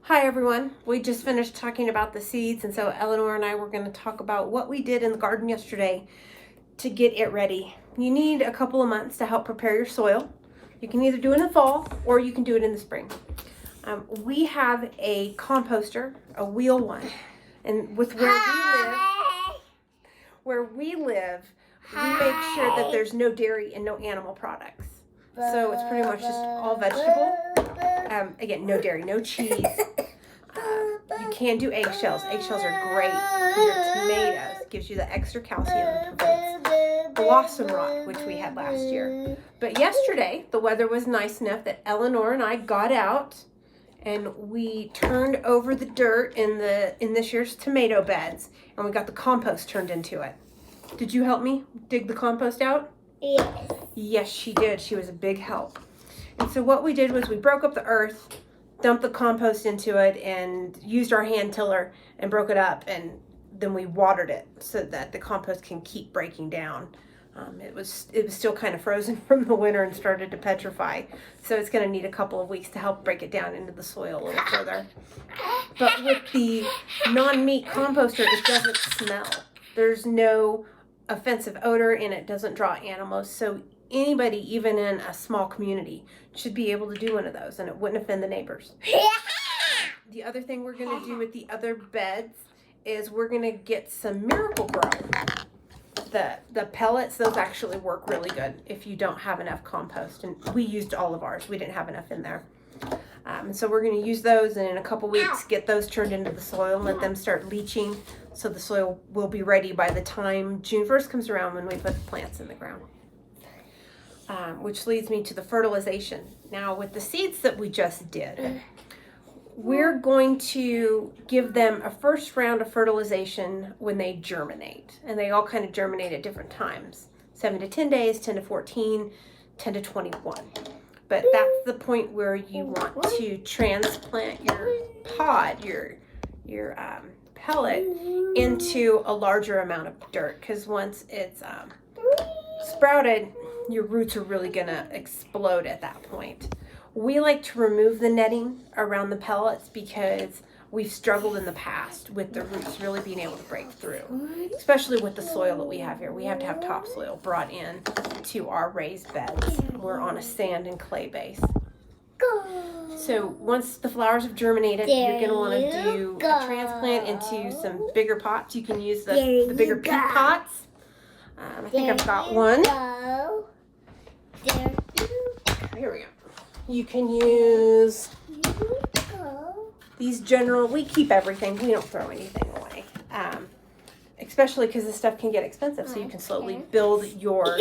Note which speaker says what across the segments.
Speaker 1: Hi everyone. We just finished talking about the seeds, and so Eleanor and I were going to talk about what we did in the garden yesterday to get it ready. You need a couple of months to help prepare your soil. You can either do it in the fall or you can do it in the spring. We have a composter, a wheel one, and with where we live, we make sure that there's no dairy and no animal products. So it's pretty much just all vegetable. Again, no dairy, no cheese. You can do eggshells. Eggshells are great for your tomatoes. It gives you the extra calcium and prevents blossom rot, which we had last year. But yesterday, the weather was nice enough that Eleanor and I got out and we turned over the dirt in this year's tomato beds, and we got the compost turned into it. Did you help me dig the compost out?
Speaker 2: Yes.
Speaker 1: Yes, she did. She was a big help. And so what we did was we broke up the earth, dumped the compost into it, and used our hand tiller and broke it up, and then we watered it so that the compost can keep breaking down. It was still kind of frozen from the winter and started to petrify, so it's going to need a couple of weeks to help break it down into the soil a little further. But with the non-meat composter, it doesn't smell. There's no offensive odor, and it doesn't draw animals, so anybody, even in a small community, should be able to do one of those, and it wouldn't offend the neighbors. The other thing we're going to do with the other beds is we're going to get some Miracle-Gro. The pellets, those actually work really good if you don't have enough compost, and we used all of ours. We didn't have enough in there. And so we're going to use those, and in a couple weeks get those turned into the soil and let them start leaching, so the soil will be ready by the time June 1st comes around when we put the plants in the ground. Which leads me to the fertilization. Now, with the seeds that we just did, we're going to give them a first round of fertilization when they germinate. And they all kind of germinate at different times. 7 to 10 days, 10 to 14, 10 to 21. But that's the point where you want to transplant your pod, your pellet, into a larger amount of dirt. Because once it's sprouted, your roots are really going to explode at that point. We like to remove the netting around the pellets because we've struggled in the past with the roots really being able to break through, especially with the soil that we have here. We have to have topsoil brought in to our raised beds. We're on a sand and clay base. So once the flowers have germinated, you're going to want to do a transplant into some bigger pots. You can use the bigger peat pots. I think I've got one. Here we go. You can use these general, we keep everything. We don't throw anything away. Especially because this stuff can get expensive. So you can slowly build your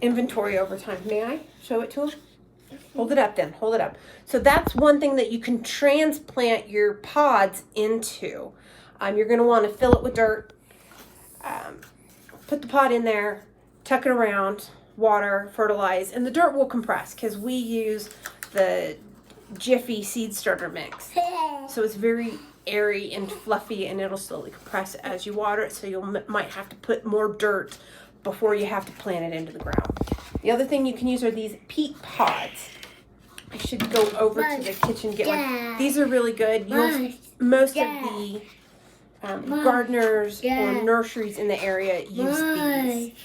Speaker 1: inventory over time. May I show it to them? Hold it up then. Hold it up. So that's one thing that you can transplant your pods into. You're going to want to fill it with dirt. Put the pod in there. Tuck it around, water, fertilize, and the dirt will compress because we use the Jiffy seed starter mix. So it's very airy and fluffy, and it'll slowly compress as you water it, so you might have to put more dirt before you have to plant it into the ground. The other thing you can use are these peat pods. I should go over to the kitchen and get one. These are really good. Most of the gardeners or nurseries in the area use these.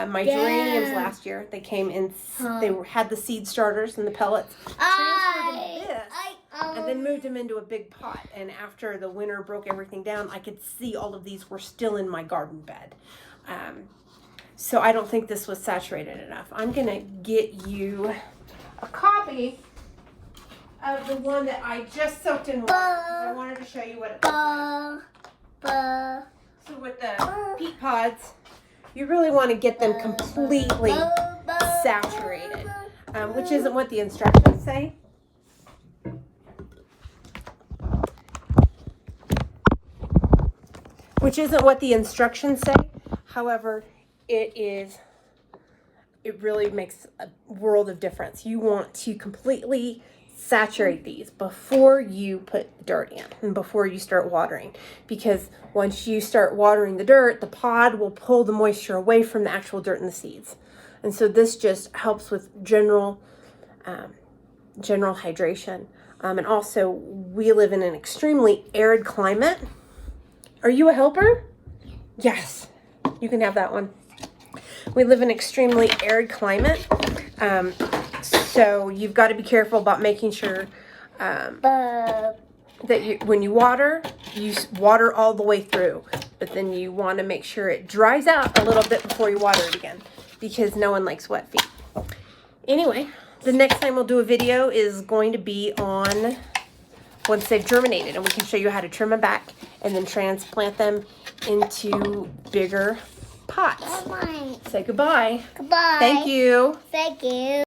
Speaker 1: My geraniums last year, they came in, they had the seed starters and the pellets, transferred into this, and then moved them into a big pot. And after the winter broke everything down, I could see all of these were still in my garden bed. So I don't think this was saturated enough. I'm going to get you a copy of the one that I just soaked in water, because I wanted to show you what it looks like. So with the peat pods, you really want to get them completely saturated, which isn't what the instructions say. However, it really makes a world of difference. You want to completely saturate these before you put dirt in and before you start watering, because once you start watering the dirt, the pod will pull the moisture away from the actual dirt and the seeds. And so this just helps with general general hydration. And also, we live in an extremely arid climate. Are you a helper? Yes, you can have that one. We live in an extremely arid climate, so you've got to be careful about making sure that when you water all the way through, but then you want to make sure it dries out a little bit before you water it again, because no one likes wet feet. Anyway, the next time we'll do a video is going to be on once they've germinated, and we can show you how to trim them back and then transplant them into bigger pots. Say goodbye.
Speaker 2: Goodbye.
Speaker 1: Thank you.
Speaker 2: Thank you.